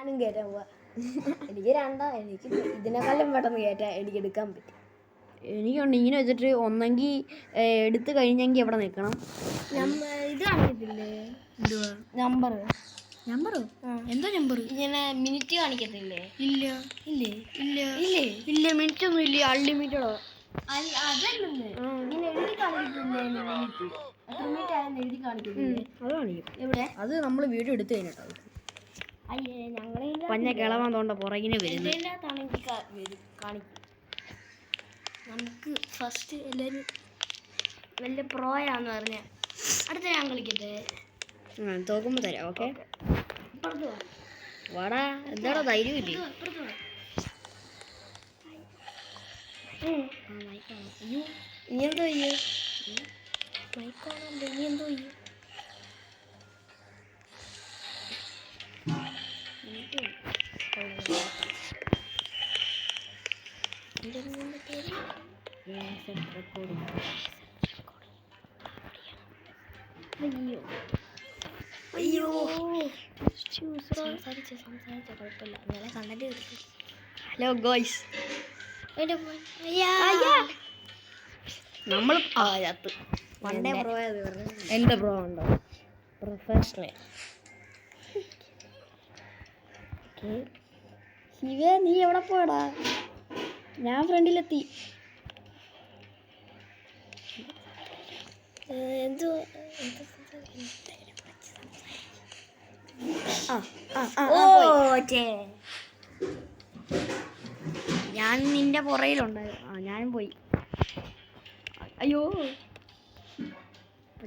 ഞാനും കയറ്റാൻ പോവാ. എനിക്ക് എനിക്ക് ഇതിനെക്കാളും പെട്ടെന്ന് കയറ്റാൻ എനിക്ക് എടുക്കാൻ പറ്റും. എനിക്കുണ്ട് ഇങ്ങനെ വെച്ചിട്ട് ഒന്നെങ്കിൽ എടുത്ത് കഴിഞ്ഞെങ്കിൽ എവിടെ നിൽക്കണം. ഇത് കാണിക്കത്തില്ലേ എന്തുവാ നമ്പറോ എന്താ നമ്പർ? ഇങ്ങനെ മിനിറ്റ് കാണിക്കത്തില്ലേ? ഇല്ല ഇല്ലേ ഇല്ല ഇല്ലേ ഇല്ല മിനിറ്റ് ഒന്നും ഇല്ല. അൺലിമിറ്റഡോ? അതല്ലെന്ന് ഇങ്ങനെ എഴുതി കാണിക്കത്തില്ലേ മിനിറ്റ്? എത്ര മിനിറ്റ് ആയെന്ന് എഴുതി കാണിക്കത്തില്ലേ? അത് കാണിക്കും. എവിടെ? അത് നമ്മൾ വീഡിയോ എടുത്തു കഴിഞ്ഞിട്ടോ. അയ്യേ ഞങ്ങളെ പഞ്ഞ കിളവാൻ തോണ്ട പുറകിനെ വരുന്നത്. ഇതിനകത്താണെങ്കിൽ കാണിക്കും. നമുക്ക് ഫസ്റ്റ് എല്ലാവരും വലിയ പ്രോയാന്ന് പറഞ്ഞ അടുത്ത ഞാൻ കളിക്കട്ടെ. തോക്കുമ്പോൾ തരാം. ഓക്കെ വാടാ. എന്താടാ ധൈര്യമില്ലേ? ഇനി എന്തോ ചെയ്യും? മൈക്കാണല്ലോ. ഇനി എന്തോ ചെയ്യും? അയ്യോ സംസാരിച്ച കുഴപ്പമില്ല. ഇന്നലെ കണ്ടന്റ് കിട്ടും. ഹലോ ഗോയ്സ്, നമ്മൾ പണ്ടേ പ്രോ എൻ്റെ പ്രോ ഉണ്ടോ? പ്രൊഫഷണൽ. ശിവ നീ എവിടെ പോടാ? ഞാൻ ഫ്രണ്ടിലെത്തി. എന്തോ ഞാൻ നിന്റെ പുറയിലുണ്ടായിരുന്നു. ഞാനും പോയി. അയ്യോ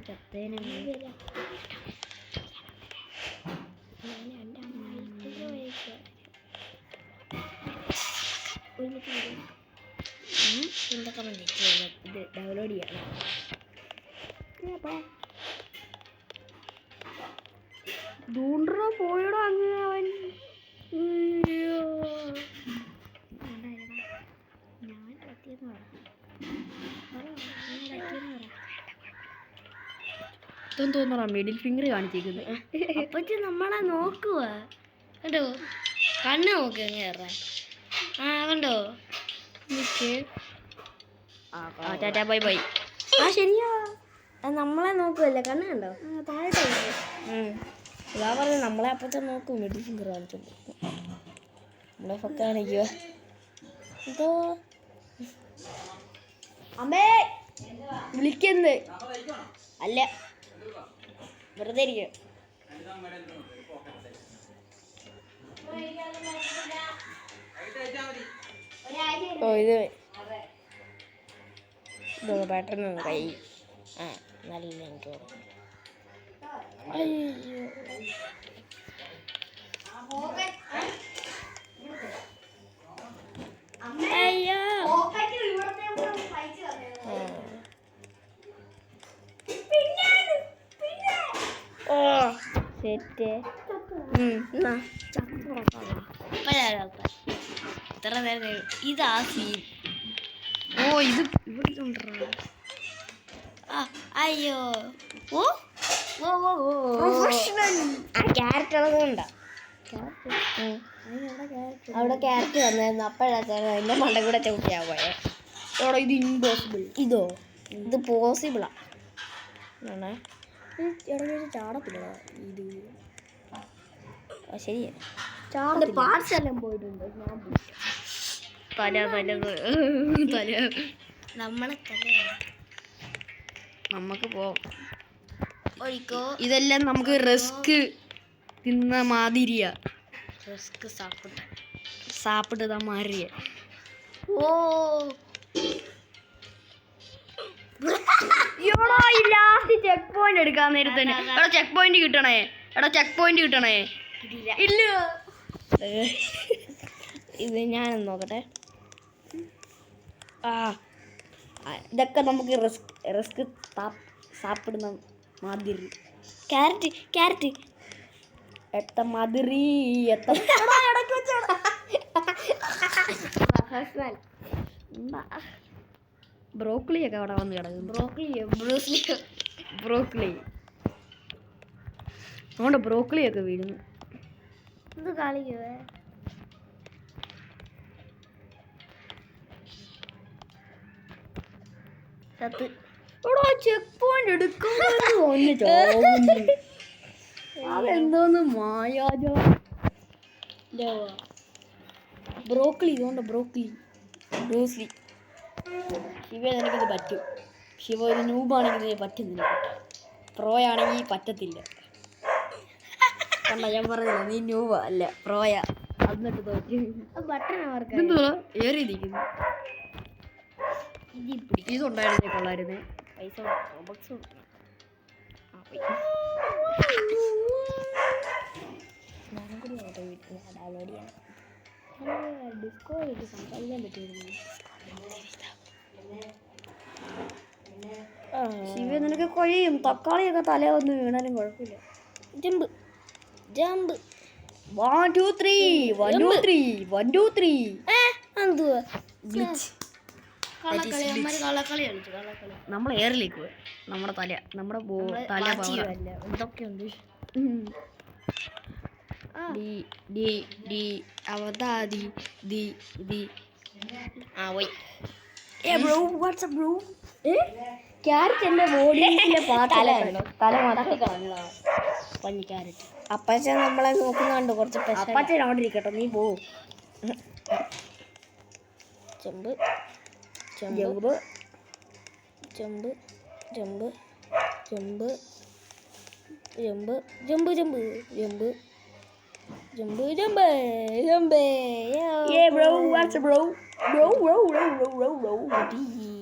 ചത്തേനെ. ഇത് ഡൗൺലോഡ് ചെയ്യണം. ദൂണ്ടറ പോയടാ അങ്ങനെ അവൻ. തോന്നറാ മിഡിൽ ഫിംഗർ കാണിച്ചിരിക്കുന്നത്. അപ്പച്ചി നമ്മളെ നോക്കുക കണ്ടോ? കണ്ണ് നോക്ക് കയറാൻ. കണ്ടോ? Tata bye bye. ശരിയാ, നമ്മളെ നോക്കുവല്ലേ? കണ്ണ് കണ്ടോ? താഴെ ഇതാ പറഞ്ഞ നമ്മളെ അപ്പത്തെ നോക്കും. മിഡിൽ ഫിംഗർ കാണിച്ചോണ്ട് നമ്മളെ ഫക്ക് കാണിക്കുക. എന്തോ അമ്മേ വിളിക്കുന്നത് അല്ല, വെറുതെ ഇരിക്കുക. ഇത് ഇതൊന്ന് പെട്ടെന്ന് കൈ നല്ല എനിക്ക് അയ്യോ അയ്യോ സെറ്റ്. ഇത്ര നേരം ഇതാ സീൻ. ഇത് ഇവിടെ ഉണ്ടോ? അയ്യോ ക്യാരറ്റ് ഉള്ളതുകൊണ്ടാ. അവിടെ ക്യാരറ്റ് വന്നായിരുന്നു. അപ്പോഴാണ് അതിൻ്റെ മണ്ട കൂടെ ചവിട്ടിയാ പോയെ. ഇത് ഇമ്പോസിബിൾ. ഇത് പോസിബിളാ. ചാടത്തില്ല ഇത്. ശരിയാ, പാർട്സ് എല്ലാം പോയിട്ടുണ്ട്. നമ്മളെ നമുക്ക് പോവാം. ഒഴിക്കോ. ഇതെല്ലാം നമുക്ക് റിസ്ക് തിന്ന മാതിരിയാ. റിസ്ക് സാപ്പിട്ട് മാറിയ. ലാസ്റ്റ് ചെക്ക് പോയിന്റ് എടുക്കാൻ നേരത്തെ ചെക്ക് പോയിന്റ് കിട്ടണേ. ഇല്ല. ഇത് ഞാനൊന്ന് നോക്കട്ടെ. ഇതൊക്കെ നമുക്ക് റിസ്ക് സാപ്പിടുന്ന മാതിരി. ക്യാരറ്റ് എത്ത മാതിരി ബ്രോക്കളി ഒക്കെ അവിടെ വന്ന് കിടക്കും. ബ്രോക്കളി അതുകൊണ്ട് ബ്രോക്കളി ഒക്കെ വീഴുന്നു. ഇത് കളിക്കുവേ ചത്ത് ചെക്ക് പോയിന്റ് എടുക്കുമ്പോ അതെന്തോന്ന് മായാജോ ബ്രോക്കളി ഇതുകൊണ്ട് ബ്രോക്കളി ബ്രൂസ്ലി ശിവ നിനക്കിത് പറ്റും. ശിവ ഒരു നൂബാണെങ്കിൽ ഇത് പറ്റും നിനക്ക്. പ്രോയാണെങ്കിൽ പറ്റത്തില്ല. കണ്ട ഞാൻ പറഞ്ഞില്ല നീ നൂബ അല്ല പ്രോയ. എന്നിട്ട് തോറ്റി ബട്ടൺ അവർക്ക് എന്തുവാ ഏറിയിരിക്കുന്നു. ഇതുണ്ടായിരുന്നേ കൊള്ളായിരുന്നേ. പൈസ റോബക്സ് കൊടുക്കണം. ഞാനും കൂടി ഓരോ വീട്ടിൽ ഡൗൺലോഡ് ചെയ്യാം. ഡിസ്കോഡ് സംസാരിക്കാൻ പറ്റുമായിരുന്നു. ശിവ നിനക്ക് കൊഴിയും. തക്കാളിയൊക്കെ തല വന്ന് വീണാലും കുഴപ്പമില്ല. ജമ്പ് ജമ്പ് 1 2 3 1 2 3 1 2 3 എന്തുവാ ഗ്ലിച്ച്. നമ്മൾ എയറിലേക്ക് പോയി. നമ്മുടെ തല നമ്മുടെ തല ഇതൊക്കെ ഉണ്ട്. ക്യാരറ്റ് എന്റെ ബോഡിയിലെ തല മറക്കി കളഞ്ഞതാ. പഞ്ഞി ക്യാരറ്റ് അപ്പച്ചൻ നമ്മളെ നോക്കുന്നുണ്ട് കുറച്ച്. അപ്പച്ചൻ അവിടെ ഇരിക്കട്ടോ നീ പോ. ചെമ്പ് ചെമ്പ് ചെമ്പ് ചെമ്പ് ചെമ്പ് ചെമ്പ് ചെമ്പ് ചെമ്പ് ചെമ്പ് ജമ്പ് ജമ്പ് ജമ്പ്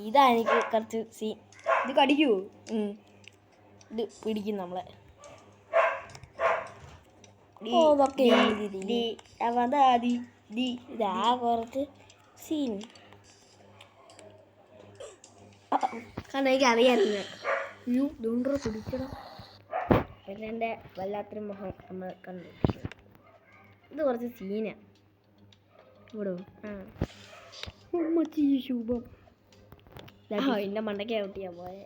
ഇതാ എനിക്ക് കുറച്ച് സീൻ. ഇത് കടിക്കുവോ? ഇത് പിടിക്കും നമ്മളെ. ഇതാ കുറച്ച് സീൻ. കാരണം എനിക്ക് അറിയാറില്ല. പിടിക്കണം. പിന്നെ എൻ്റെ വല്ലാത്തൊരു മുഖം നമ്മൾ കണ്ടു. ഇത് കുറച്ച് സീനാ. ഇവിടെ ശുഭം എൻ്റെ മണ്ടയ്ക്ക് ഔട്ടിയാ പോയെ.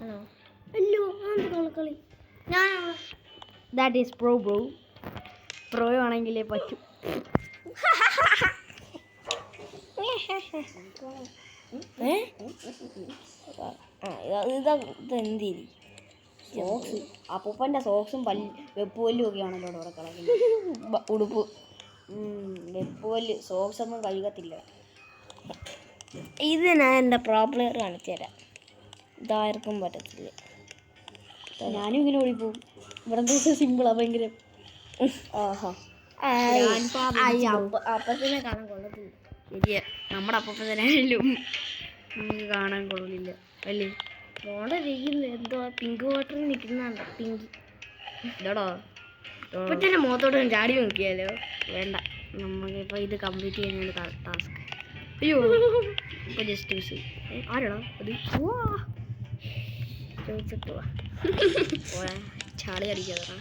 ആണോ? അല്ലോ കളക്കളി. ഞാൻ that is pro bro. Pro ആണെങ്കിലേ പറ്റും. ഇതെന്തി സോക്സ്. അപ്പൂപ്പൻ്റെ സോക്സും വെപ്പുവല്ലും ഒക്കെ ആണല്ലോ അവിടെ കിടക്കുന്നത്. ഉടുപ്പ് വെപ്പുവല്ല് സോക്സൊന്നും കഴുകത്തില്ല. ഇത് ഞാൻ എൻ്റെ പ്രോ പ്ലെയർ കാണിച്ചു തരാം. ഇതാർക്കും പറ്റത്തില്ല. ഞാനും ഇങ്ങനെ ഓടിപ്പോവും. ഇവിടെ എന്താ സിമ്പിളാ ഭയങ്കര. ആഹാ അപ്പത്തിനെ കാണാൻ കൊള്ളത്തില്ല. ശരിയാ നമ്മുടെ അപ്പൂപ്പനായാലും നമുക്ക് കാണാൻ കൊള്ളില്ല അല്ലേ. മോളിരിക്കുന്നത് എന്തോ പിങ്ക് വാട്ടറിൽ നിൽക്കുന്നുണ്ടോ? പിങ്ക് ഇതോടോ ഇപ്പത്തന്നെ മുഖത്തോട് ചാടി നോക്കിയാലോ? വേണ്ട, നമുക്കിപ്പോൾ ഇത് കംപ്ലീറ്റ് ചെയ്യുന്ന ടാസ്ക്. അയ്യോ ഇപ്പോൾ ജസ്റ്റ് മിസ്. ആരാണോ അത്? ചോദിച്ചിട്ട് പോവാ. ചാടി അടിക്കാതാ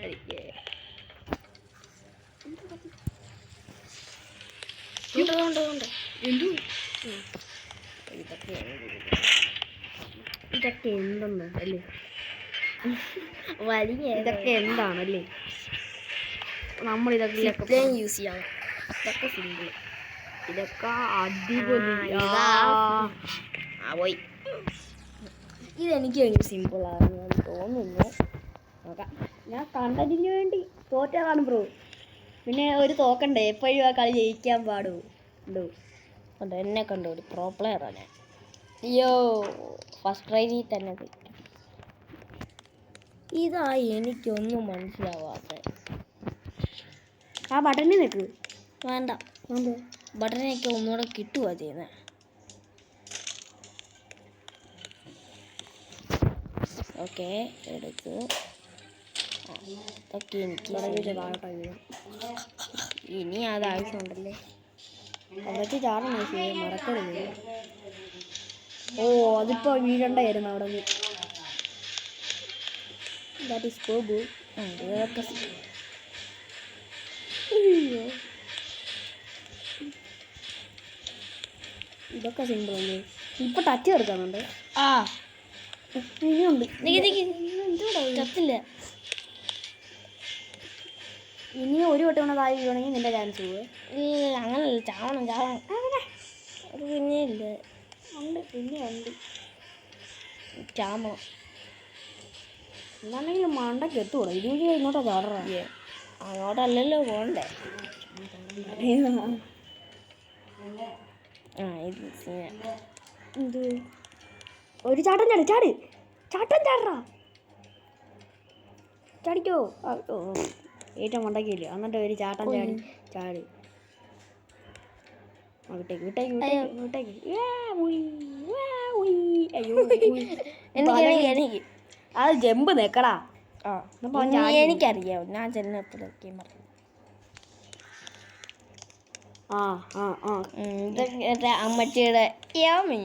അടിക്കേ. ഇതൊക്കെ എന്തെന്ന് അല്ലേ? ഇതൊക്കെ എന്താണല്ലേ? നമ്മളിതൊക്കെ യൂസ് ചെയ്യാം. ഇതൊക്കെ സിമ്പിൾ. ഇതൊക്കെ അടിപൊളി. പോയി. ഇതെനിക്ക് ഭയങ്കര സിമ്പിളാണെന്ന് തോന്നുന്നു. നോക്കാം. ഞാൻ കണ്ടതിന് വേണ്ടി തോറ്റാണ് ബ്രോ. പിന്നെ ഒരു തോക്കണ്ടേ? എപ്പോഴും ആ കളി ജയിക്കാൻ പാടുണ്ടോ? കണ്ടോ എന്നെ കണ്ടോ? ഒരു പ്രോ പ്ലെയറാണ്. അയ്യോ ഫസ്റ്റ് ട്രൈയിൽ തന്നെ ഇതാ എനിക്കൊന്നും മനസ്സിലാവാത്ത. ആ ബട്ടണിൽ നിൽക്ക്. വേണ്ട ബട്ടനൊക്കെ ഒന്നുകൂടെ കിട്ടുക ചെയ്യുന്നത്. ഓക്കെ എടുത്ത് ഇതൊക്കെ എനിക്ക് ഇനി അത് ആവശ്യമുണ്ടല്ലേ. അതൊക്കെ ചാടണം മറക്കരുത്. ഓ അതിപ്പോൾ വീഴണ്ടായിരുന്നു അവിടെ നിന്ന്. That is Gobu. ഇതൊക്കെ ഇതൊക്കെ സിമ്പിളല്ലേ. ഇപ്പം ടച്ച് എടുക്കാനുണ്ട്. ഇനിയുണ്ട്. ചത്തില്ല. ഇനി ഒരു വട്ടം കൂടെ താഴെ വീഴുവാണെങ്കിൽ നിന്റെ ചാൻസ് പോവേ. അങ്ങനല്ല, ചാവണം. അത് പിന്നെ ഇല്ല, ഉണ്ട്, പിന്നെ ഉണ്ട്. ചാമണം. എന്താണെങ്കിലും മണ്ടയ്ക്ക് എത്തൂടാ. ഇതുവഴി ഇങ്ങോട്ടാ ചാടറാ. അങ്ങോട്ടല്ലല്ലോ പോണ്ടേ. ഇത് എന്ത് ഒരു ചാട്ടം ചാട്. ചാടറാ. ചാടിക്കോ. ഏറ്റവും മണ്ടയ്ക്കില്ല. എന്നിട്ട് ഒരു ചാട്ടം ചാടി. വിട്ടേക്ക്. എനിക്ക് അത് ജമ്പ് നിക്കടാ. എനിക്കറിയാം, ഞാൻ ചെന്നപ്പോഴൊക്കെ പറഞ്ഞു. ഇതൊക്കെ അമ്മച്ചിയുടെ യാമി.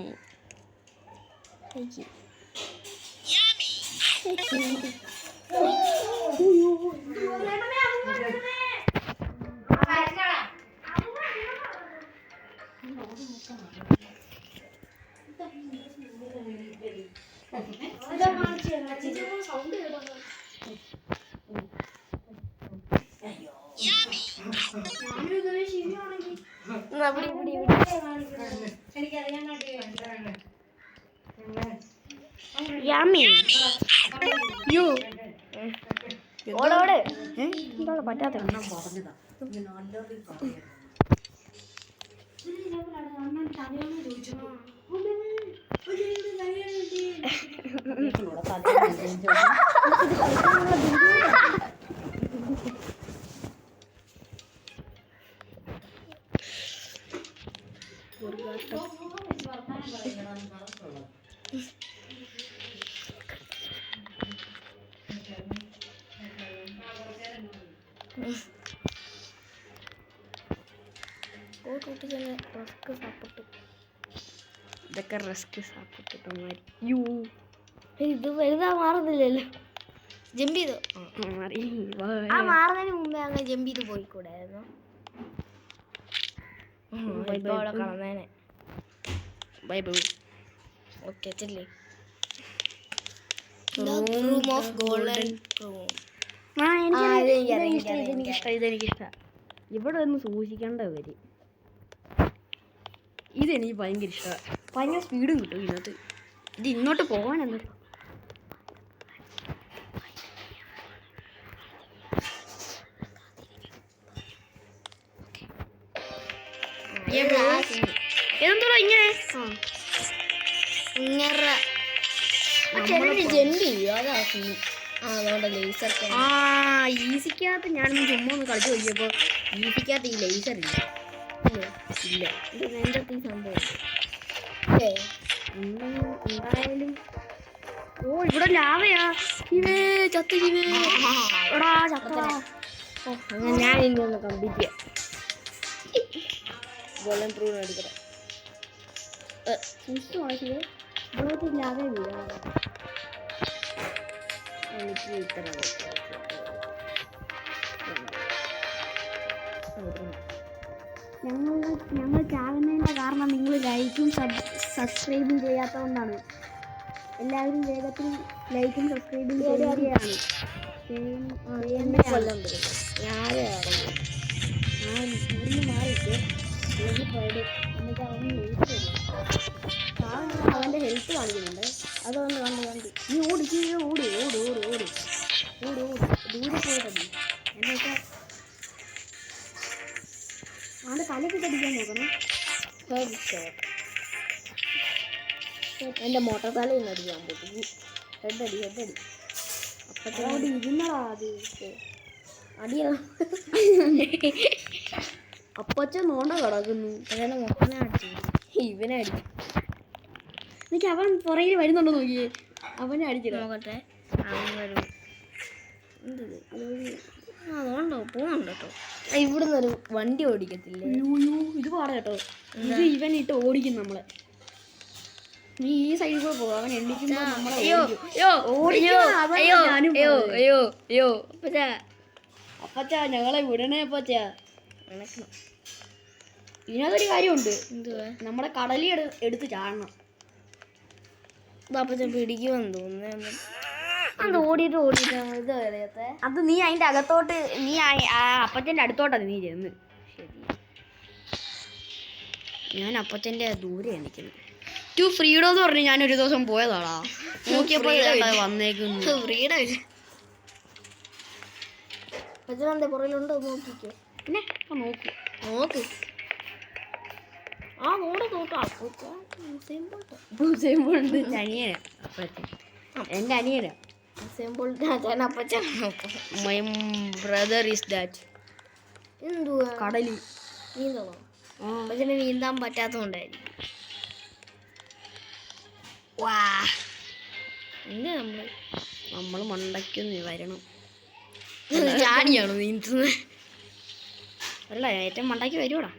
ഓടോട് എന്താ പറ്റാത്ത ഇതൊക്കെ റിസ്ക് സാപ്പിട്ടിട്ടമാരി. ഇത് വലുതാ മാറുന്നില്ലല്ലോ. ജമ്പ് ചെയ്തു. മാറുന്നതിന് മുമ്പേ അങ്ങ് ജമ്പ് ചെയ്ത് പോയിക്കൂടായിരുന്നു. അവിടെ കളന്നേനെ. Bye bye. ഓക്കെ, ചെല്ലേ. Room of golden room. ഇതെനിക്കിഷ്ട. ഇവിടെ ഒന്ന് സൂക്ഷിക്കേണ്ട വരും. ഇതെനിക്ക് ഭയങ്കര ഇഷ്ടമാണ്. ഭയങ്കര സ്പീഡും കിട്ടും ഇതിനകത്ത്. ഇത് ഇങ്ങോട്ട് പോകാനെന്താ. ഇതെന്തോടാ ഇങ്ങനെ ജമ്പ് ചെയ്യും, അതാ സീൻ. ഈസിക്കകത്ത് ഞാനൊന്ന് ചുമ്മാ ഒന്ന് കളിച്ച് നോക്കിയപ്പോൾ ഈസിക്കകത്ത് ഈ ലേസർ ഇല്ല. എൻ്റെ ഈ സംഭവം എന്തായാലും. ഇവിടെ ലാവയാ. ചത്ത് എടാ ചത്തടാ. അങ്ങനെ ഞാൻ ഇനി ഒന്ന് കംപ്ലീറ്റ് ചെയ്യാം. ഗോൾഡൻ റൂം എടുക്കണം. ഇവിടെ ലാവേ വീഴാ. എനിക്ക് ഇത്ര ഞങ്ങൾ ചാകുന്നതിൻ്റെ കാരണം നിങ്ങൾ ലൈക്കും സബ്സ്ക്രൈബും ചെയ്യാത്തതുകൊണ്ടാണ്. എല്ലാവരും വേഗത്തിൽ ലൈക്കും സബ്സ്ക്രൈബും ചെയ്യുകയാണ്. അവൻ്റെ ഹെൽത്ത് കാണിക്കുന്നുണ്ട്. അതൊന്ന് കണ്ട് നീ ഓടി ദൂരെ പോയിട്ടടി. എന്നുവെച്ചാൽ അവൻ്റെ തലയ്ക്ക് കടിക്കാൻ നോക്കണം. എൻ്റെ മോട്ടർ തലയിൽ നിന്ന് അടിക്കാൻ പറ്റും. ഹെഡടി അപ്പത്തോട് ഇരുന്നടാ. അത് അടിയാ. അപ്പച്ച നോണ്ട കിടക്കുന്നു. അതാണ് മോനെ അടിച്ചു. ഇവനെ അടിച്ചു. എനിക്ക് അവൻ പുറകിൽ വരുന്നുണ്ടോ നോക്കിയേ. അവനെ അടിച്ചില്ല. നോക്കട്ടെ. അവൻ വരും. അതുകൊണ്ടോ പോകുന്നുണ്ട് കേട്ടോ. ഇവിടുന്ന് ഒരു വണ്ടി ഓടിക്കത്തില്ലേ. ഇത് പാട കേട്ടോ. ഇത് ഇവനിട്ട് ഓടിക്കും നമ്മളെ. നീ ഈ സൈഡിൽ കൂടെ പോകും. അവൻ എണ്ണിക്കുമ്പോ നമ്മളെ അപ്പച്ച ഞങ്ങളെ വിടണേ അപ്പച്ച. ഇതിനകത്തൊരു കാര്യമുണ്ട്. നമ്മുടെ കടലി എടുത്ത് ചാടണം. അപ്പച്ച പിടിക്കുമെന്ന് തോന്നുന്നു. അത് ഓടിയിട്ട് ഓടിയിട്ട് ഇത് അറിയാത്തെ. അത് നീ അതിന്റെ അകത്തോട്ട് നീ ആ അപ്പച്ചന്റെ അടുത്തോട്ടാണ് നീ ചെന്ന്. ശരി, ഞാൻ അപ്പച്ചന്റെ ദൂരെ നിൽക്കുന്നു. ടു ഫ്രീഡം എന്ന് പറഞ്ഞ് ഞാൻ ഒരു ദിവസം പോയതാടാ. നോക്കിയപ്പോൾ വന്നേക്കുന്നു. ഫ്രീഡം ഇല്ല. അച്ഛനെന്താ പുറകിലുണ്ടോ നോക്കിക്കോ. പിന്നെ നോക്കൂ നോക്ക്. ആ നോടെ നോക്കാം. അനിയനാ അപ്പച്ചൻ, എൻ്റെ അനിയനാ. My brother is that. എന്തുവാ കടലിൽ നീന്തണോ? അപ്പച്ചന് നീന്താൻ പറ്റാത്തതുകൊണ്ടായിരിക്കും. വാ, എന്താ നമ്മൾ മണ്ടയ്ക്കൊന്ന് വരണം. ചാടിയാണോ നീന്തുന്നത്? അല്ല, ഏറ്റവും മണ്ടയ്ക്ക് വരുവാടാ.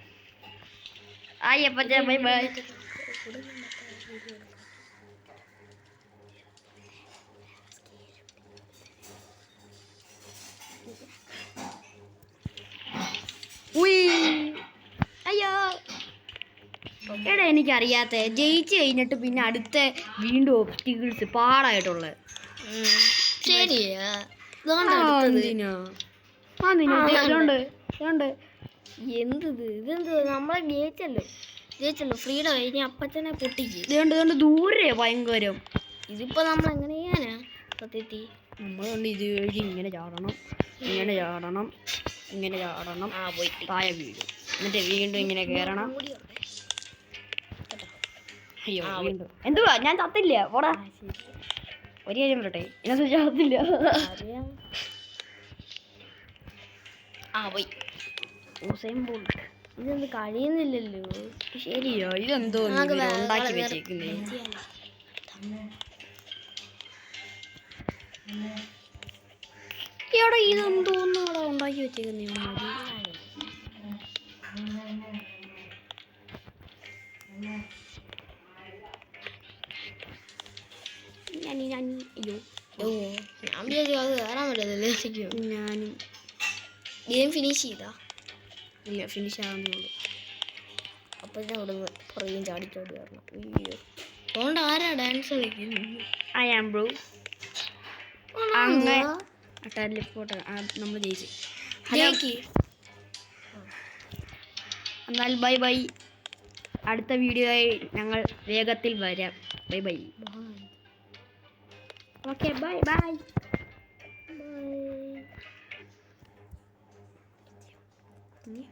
ആയി അപ്പച്ച, ബൈ ബൈ. അയ്യോ എടാ, എനിക്കറിയാത്ത ജയിച്ച് കഴിഞ്ഞിട്ട് പിന്നെ അടുത്ത വീണ്ടും ഒബ്സ്റ്റിക്കിൾസ് പാടായിട്ടുള്ളത്. ശരിയാ. എന്തത് ഇതെന്ത്? നമ്മളെ ജയിച്ചല്ലോ ഫ്രീഡം കഴിഞ്ഞ അപ്പച്ചനെ പൊട്ടിക്ക്. ഇതുകൊണ്ട് ദൂരെ ഭയങ്കരം. ഇതിപ്പോ നമ്മൾ എങ്ങനെ ചെയ്യാനാ സത്യത്തി? നമ്മളുണ്ട് ഇത് വഴി ഇങ്ങനെ ചാടണം, ഇങ്ങനെ ചാടണം, ഇങ്ങനെ ചാടണം. താഴെ വീഴും, എന്നിട്ട് വീണ്ടും ഇങ്ങനെ കയറണം. അയ്യോ വീണ്ടും എന്തുവാ, ഞാൻ ചത്തില്ല. പോടാ, ഒരു കാര്യം പറയട്ടെ, ഇതിനകത്ത് ചത്തില്ല. പോയി. ഇതെന്ത് കഴിയുന്നില്ലല്ലോ. ശരിയോ, ഇതെന്തോ ഉണ്ടാക്കി വെച്ചേക്കുന്നേ. ഇവിടെ ഇതെന്തോന്നും അവിടെ ഉണ്ടാക്കി വെച്ചേക്കുന്നേ. അയ്യോ, ഞാൻ വിചാരിച്ചു അത് കയറാൻ പറ്റത്തില്ലേ. ഞാനും ഗെയിം ഫിനിഷ് ചെയ്താ? ഇല്ല, ഫിനിഷ് ആവുന്നുള്ളൂ. അപ്പഴേ അവിടെ പുറകെയും ചാടിച്ചോടി വരണം. അയ്യോ, അതുകൊണ്ട് ആരാ ഡാൻസ് കളിക്കുന്നത്? I am bro. അങ്ങനെ നമ്മൾ ജയിച്ചു. എന്നാൽ ബൈ ബൈ. അടുത്ത വീഡിയോയിൽ ഞങ്ങൾ വേഗത്തിൽ വരാം. Bye bye. Okay, bye bye. By.